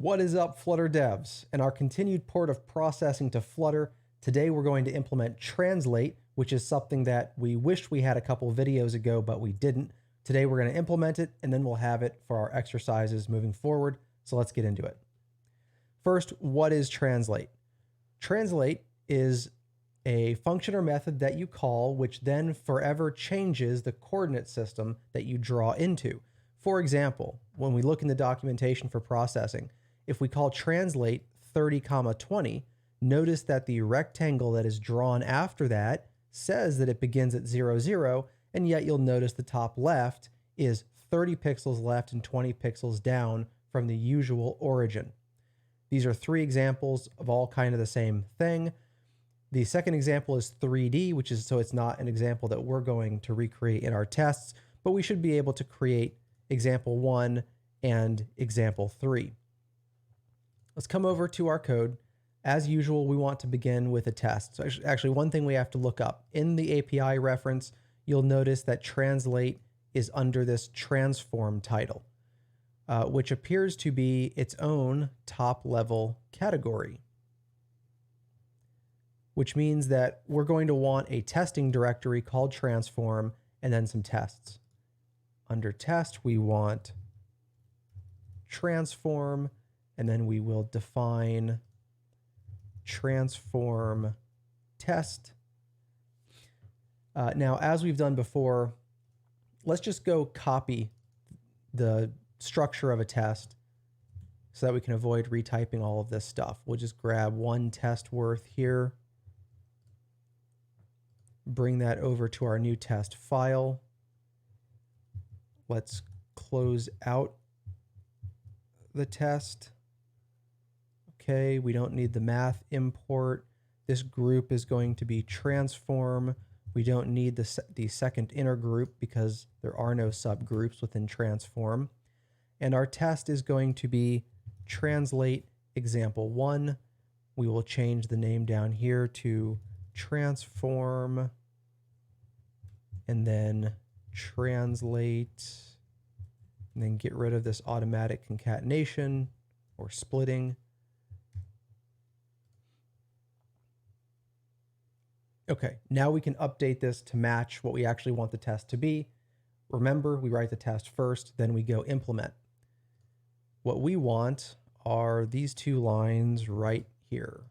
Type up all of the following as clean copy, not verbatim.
What is up, Flutter devs? In our continued port of processing to Flutter, today we're going to implement Translate, which is something that we wished we had a couple videos ago, but we didn't. Today we're going to implement it, and then we'll have it for our exercises moving forward. So let's get into it. First, what is Translate? Translate is a function or method that you call, which then forever changes the coordinate system that you draw into. For example, when we look in the documentation for processing, if we call translate 30, 20, notice that the rectangle that is drawn after that says that it begins at 0, 0, and yet you'll notice the top left is 30 pixels left and 20 pixels down from the usual origin. These are three examples of all kind of the same thing. The second example is 3D, which is so it's not an example that we're going to recreate in our tests, but we should be able to create example 1 and example 3. Let's come over to our code. As usual, we want to begin with a test. So actually, one thing we have to look up. In the API reference, you'll notice that translate is under this transform title, which appears to be its own top-level category, which means that we're going to want a testing directory called transform and then some tests. Under test, we want transform, and then we will define transform test. Now, as we've done before, let's just go copy the structure of a test so that we can avoid retyping all of this stuff. We'll just grab one test worth here, bring that over to our new test file. Let's close out the test. Okay, we don't need the math import. This group is going to be transform. We don't need the second inner group because there are no subgroups within transform. And our test is going to be translate example 1. We will change the name down here to transform and then translate, and then get rid of this automatic concatenation or splitting. Okay, now we can update this to match what we actually want the test to be. Remember, we write the test first, then we go implement. What we want are these two lines right here.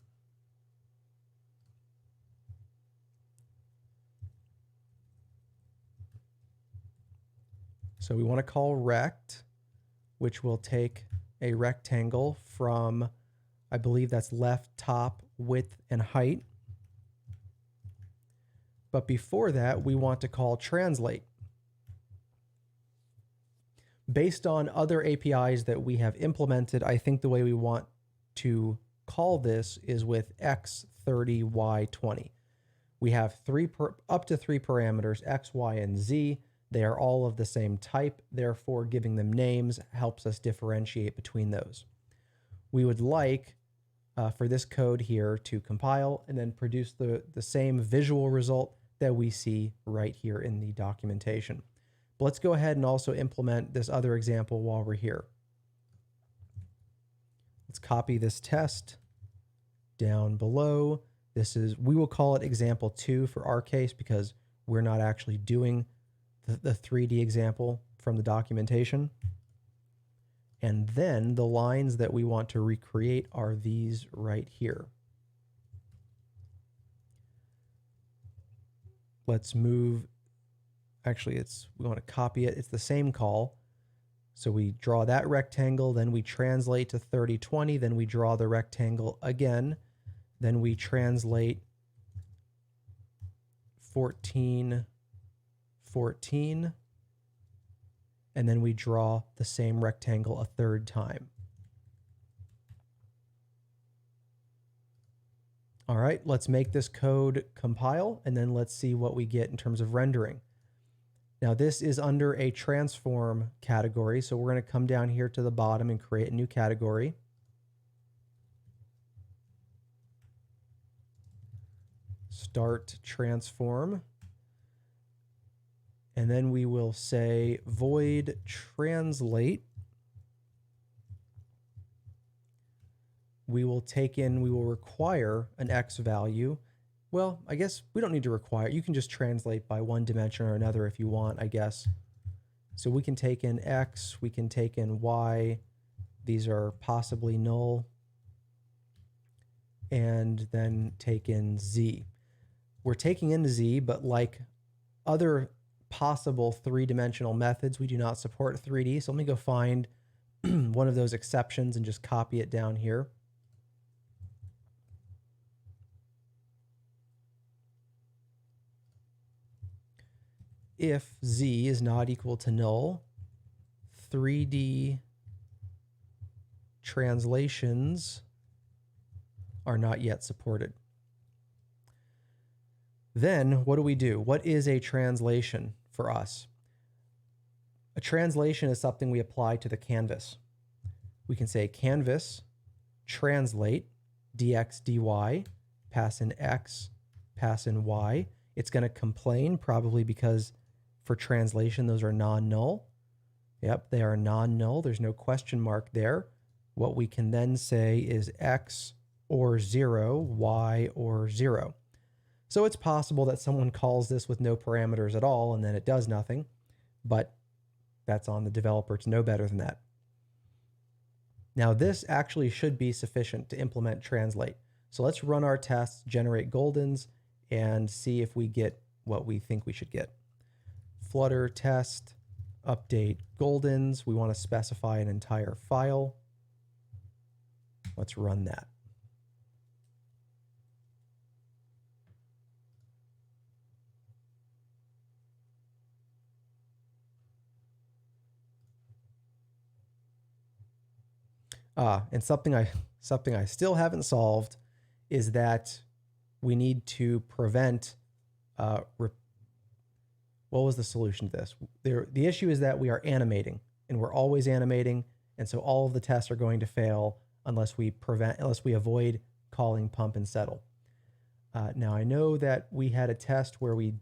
So we want to call rect, which will take a rectangle from, I believe that's left, top, width, and height. But before that, we want to call translate. Based on other APIs that we have implemented, I think the way we want to call this is with x, 30, y, 20. We have up to three parameters, x, y, and z. They are all of the same type, therefore giving them names helps us differentiate between those. We would like for this code here to compile and then produce the same visual result that we see right here in the documentation. But let's go ahead and also implement this other example while we're here. Let's copy this test down below. We will call it example 2 for our case because we're not actually doing the 3D example from the documentation. And then the lines that we want to recreate are these right here. Let's move, actually we want to copy it. It's the same call. So we draw that rectangle, then we translate to 30, 20, then we draw the rectangle again, then we translate 14, 14, and then we draw the same rectangle a third time. All right, let's make this code compile, and then let's see what we get in terms of rendering. Now this is under a transform category, so we're going to come down here to the bottom and create a new category. Start transform. And then we will say void translate we will require an X value. Well, I guess we don't need to require. You can just translate by one dimension or another if you want, I guess. So we can take in X, we can take in Y. These are possibly null. And then take in Z. We're taking in Z, but like other possible three-dimensional methods, we do not support 3D. So let me go find one of those exceptions and just copy it down here. If Z is not equal to null, 3D translations are not yet supported. Then what do? What is a translation for us? A translation is something we apply to the canvas. We can say canvas translate dx dy, pass in x, pass in y. It's going to complain probably because for translation those are non-null. Yep, they are non-null. There's no question mark there. What we can then say is x or 0, y or 0. So it's possible that someone calls this with no parameters at all and then it does nothing, but that's on the developer to know better than that. Now this actually should be sufficient to implement translate. So let's run our tests, generate goldens, and see if we get what we think we should get. Flutter test, update goldens. We want to specify an entire file. Let's run that. And something I still haven't solved is that we need to prevent, what was the solution to this? The issue is that we are animating and we're always animating. And so all of the tests are going to fail unless we avoid calling pump and settle. Now I know that we had a test where we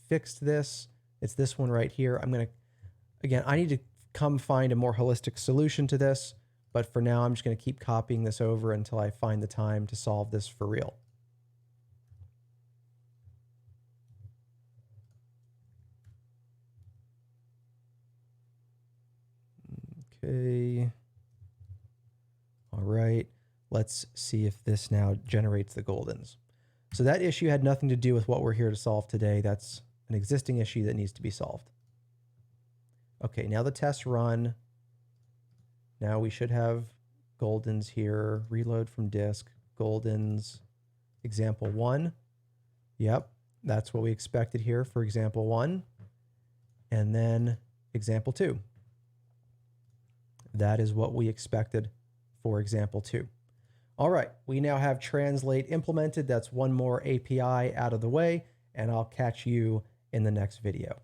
fixed this. It's this one right here. I need to come find a more holistic solution to this. But for now, I'm just going to keep copying this over until I find the time to solve this for real. Okay. All right. Let's see if this now generates the goldens. So that issue had nothing to do with what we're here to solve today. That's an existing issue that needs to be solved. Okay, now the tests run. Now we should have goldens here, reload from disk, goldens, example 1. Yep, that's what we expected here for example 1. And then example 2. That is what we expected for example 2. All right, we now have translate implemented. That's one more API out of the way, and I'll catch you in the next video.